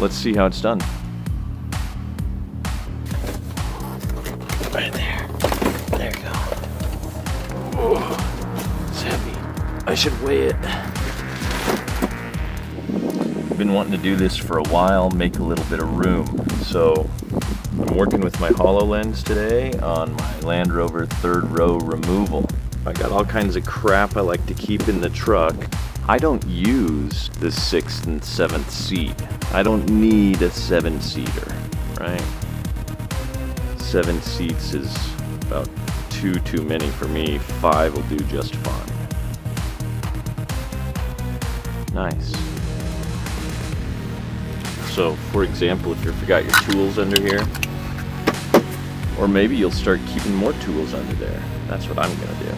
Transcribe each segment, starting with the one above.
let's see how it's done. Right there. There you go. Oh, it's heavy. I should weigh it. Been wanting to do this for a while, make a little bit of room. So I'm working with my HoloLens today on my Land Rover third row removal. I got all kinds of crap I like to keep in the truck. I don't use the 6th and 7th seat. I don't need a 7-seater, right? 7 seats is about 2 too many for me. 5 will do just fine. Nice. So, for example, if you forgot your tools under here, or maybe you'll start keeping more tools under there. That's what I'm gonna do.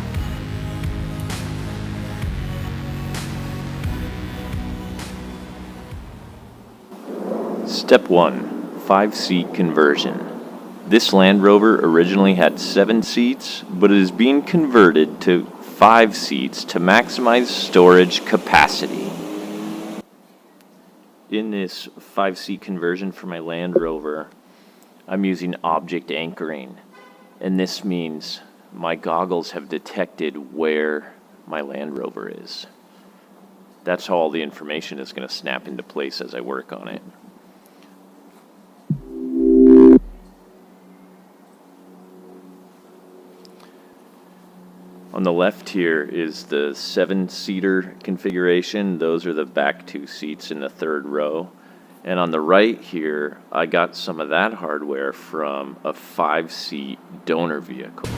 Step 1, 5-seat conversion. This Land Rover originally had 7 seats, but it is being converted to 5 seats to maximize storage capacity. In this 5-seat conversion for my Land Rover, I'm using object anchoring, and this means my goggles have detected where my Land Rover is. That's how all the information is going to snap into place as I work on it. On the left here is the 7-seater configuration. Those are the back 2 seats in the third row. And on the right here, I got some of that hardware from a 5-seat donor vehicle.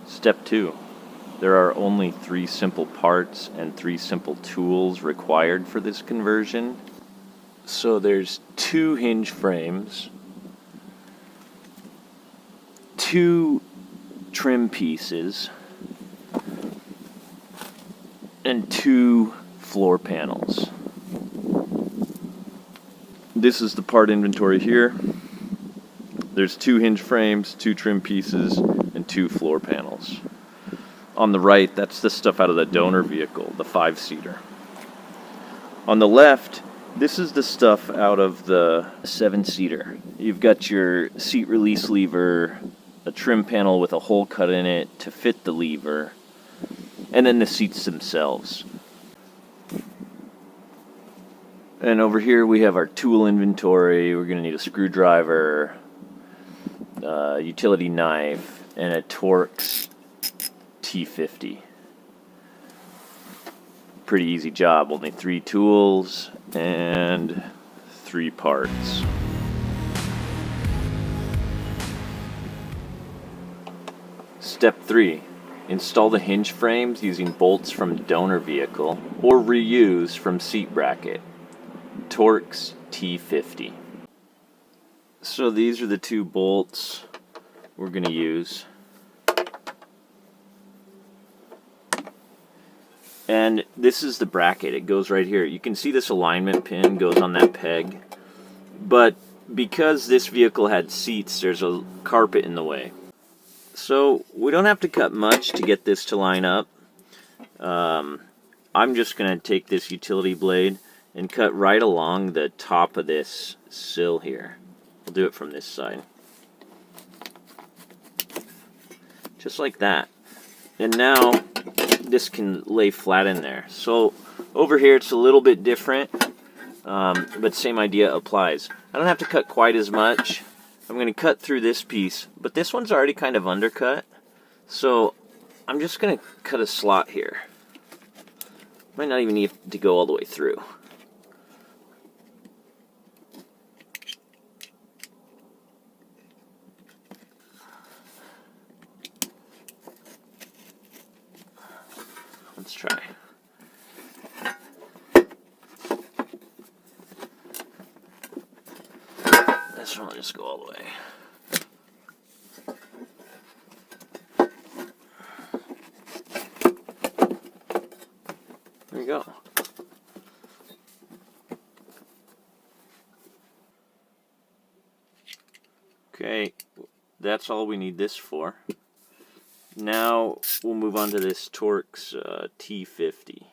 Step 2. There are only 3 simple parts and 3 simple tools required for this conversion. So there's 2 hinge frames, 2 trim pieces, and 2 floor panels. This is the part inventory here. There's 2 hinge frames, 2 trim pieces, and 2 floor panels. On the right, that's the stuff out of the donor vehicle, the 5-seater. On the left, this is the stuff out of the 7-seater. You've got your seat release lever, a trim panel with a hole cut in it to fit the lever, and then the seats themselves. And over here we have our tool inventory. We're going to need a screwdriver, a utility knife, and a Torx T50. Pretty easy job, only 3 tools and 3 parts. Step 3. Install the hinge frames using bolts from donor vehicle or reuse from seat bracket. Torx T50. So these are the 2 bolts we're going to use. And this is the bracket. It goes right here. You can see this alignment pin goes on that peg. But because this vehicle had seats, there's a carpet in the way. So we don't have to cut much to get this to line up. I'm just going to take this utility blade and cut right along the top of this sill here. We'll do it from this side. Just like that. And now this can lay flat in there. So over here it's a little bit different, but same idea applies. I don't have to cut quite as much. I'm going to cut through this piece, but this one's already kind of undercut, so I'm just going to cut a slot here. Might not even need to go all the way through. Let's try. This one will just go all the way. There you go. Okay, that's all we need this for. Now we'll move on to this Torx T50.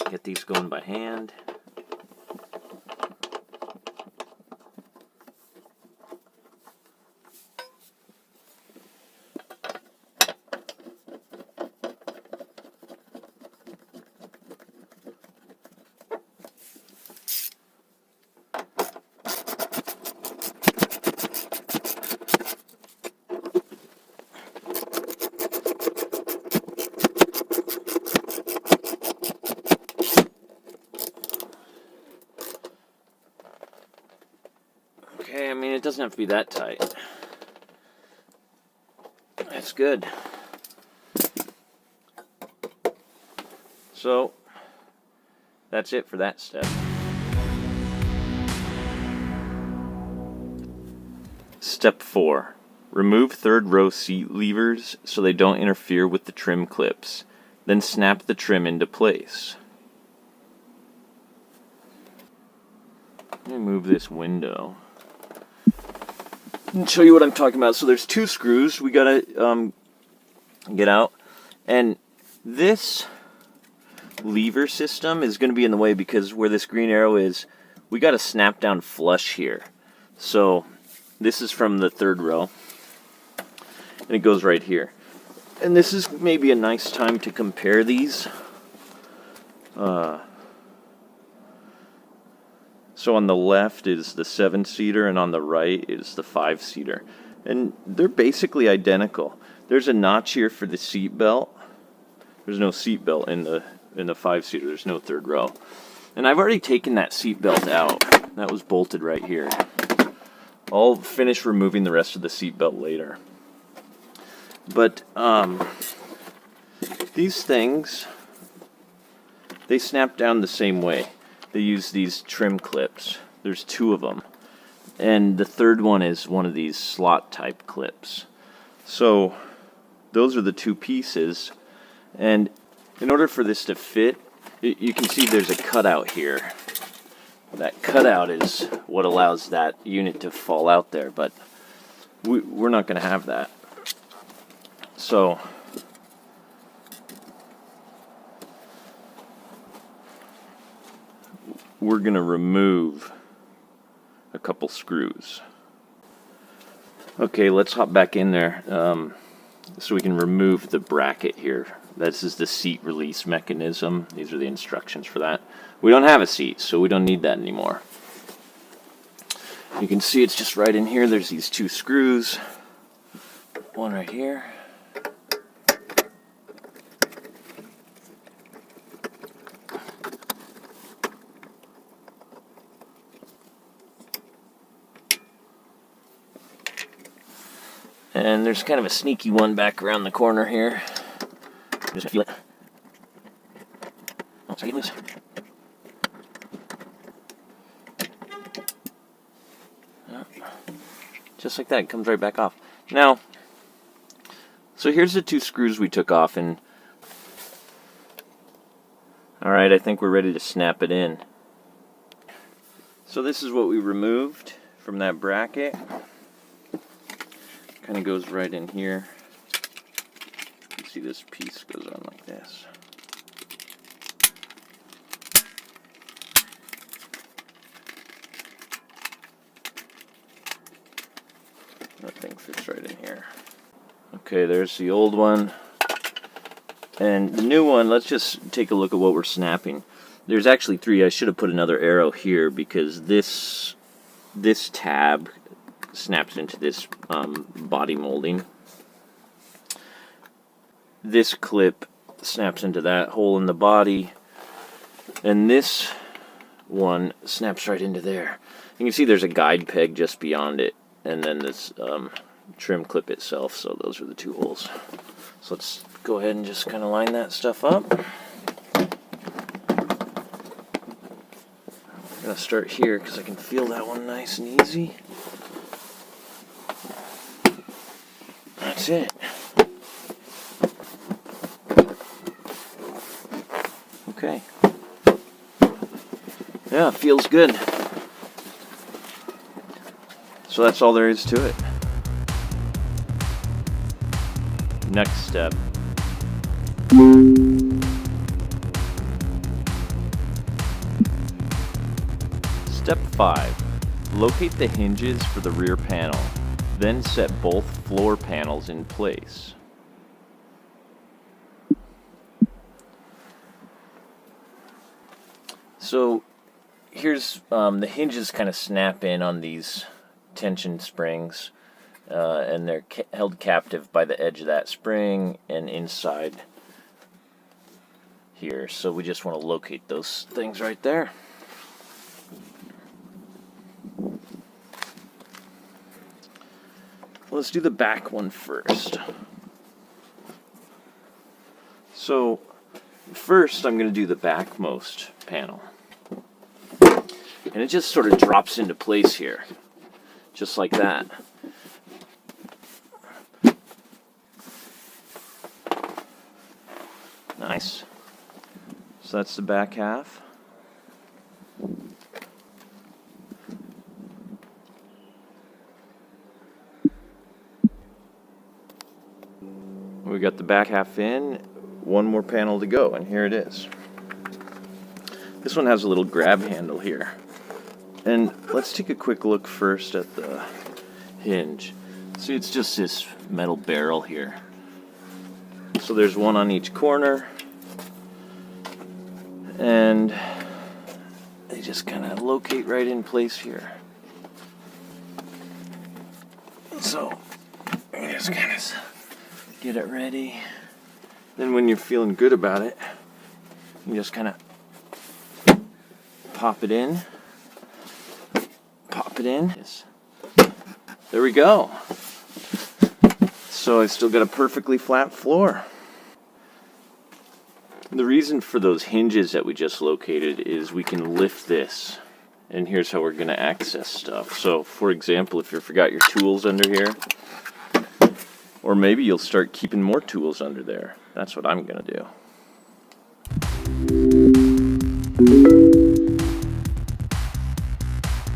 Get these going by hand. Okay, I mean, it doesn't have to be that tight. That's good. So, that's it for that step. Step 4. Remove third row seat levers so they don't interfere with the trim clips. Then snap the trim into place. Let me move this window and show you what I'm talking about. So there's 2 screws we gotta get out, and this lever system is going to be in the way because where this green arrow is, we got to snap down flush here. So this is from the third row, and it goes right here. And this is maybe a nice time to compare these. So on the left is the 7-seater, and on the right is the 5-seater. And they're basically identical. There's a notch here for the seat belt. There's no seat belt in the 5-seater. There's no third row. And I've already taken that seat belt out. That was bolted right here. I'll finish removing the rest of the seat belt later. But these things, they snap down the same way. They use these trim clips. There's 2 of them. And the third one is one of these slot type clips. So those are the 2 pieces. And in order for this to fit, you can see there's a cutout here. That cutout is what allows that unit to fall out there, but we're not going to have that. So we're going to remove a couple screws. Okay, let's hop back in there so we can remove the bracket here. This is the seat release mechanism. These are the instructions for that. We don't have a seat, so we don't need that anymore. You can see it's just right in here. There's these 2 screws. One right here. And there's kind of a sneaky one back around the corner here. Just feel it. Oh, sorry, loose. Just like that, it comes right back off. Now, so here's the 2 screws we took off, and alright, I think we're ready to snap it in. So this is what we removed from that bracket. Kind of goes right in here. You see this piece goes on like this. That thing fits right in here. Okay, there's the old one. And the new one, let's just take a look at what we're snapping. There's actually 3. I should have put another arrow here because this tab snaps into this body molding. This clip snaps into that hole in the body, and this one snaps right into there. You can see there's a guide peg just beyond it, and then this trim clip itself. So those are the 2 holes. So let's go ahead and just kind of line that stuff up. I'm gonna start here because I can feel that one nice and easy. That's it. Okay. Yeah, it feels good. So that's all there is to it. Next step. Step 5. Locate the hinges for the rear panel, then set both floor panels in place. So here's the hinges kind of snap in on these tension springs, and they're held captive by the edge of that spring and inside here. So we just want to locate those things right there. Let's do the back one first. So first I'm going to do the backmost panel. And it just sort of drops into place here, just like that. Nice. So that's the back half. We got the back half in, one more panel to go, and here it is. This one has a little grab handle here. And let's take a quick look first at the hinge. See, it's just this metal barrel here. So there's one on each corner, and they just kind of locate right in place here. So you just kind of get it ready. Then when you're feeling good about it, you just kind of pop it in. Pop it in. There we go. So I still got a perfectly flat floor. The reason for those hinges that we just located is we can lift this. And here's how we're going to access stuff. So for example, if you forgot your tools under here, or maybe you'll start keeping more tools under there. That's what I'm going to do.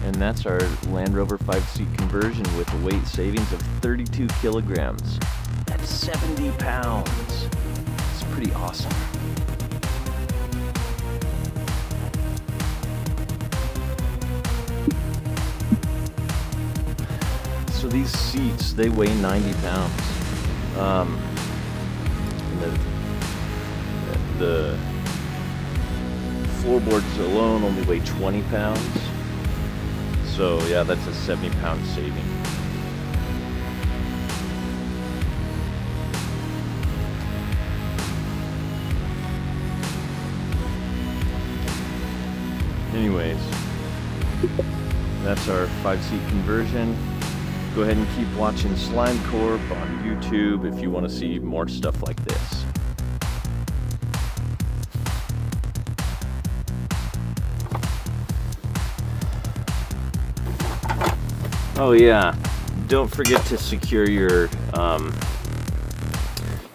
And that's our Land Rover 5-seat conversion with a weight savings of 32 kilograms. That's 70 pounds. It's pretty awesome. So these seats, they weigh 90 pounds. The floorboards alone only weigh 20 pounds. So yeah, that's a 70-pound saving. Anyways, that's our 5-seat conversion. Go ahead and keep watching Slime Corp on YouTube if you want to see more stuff like this. Oh yeah, don't forget to secure your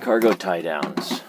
cargo tie downs.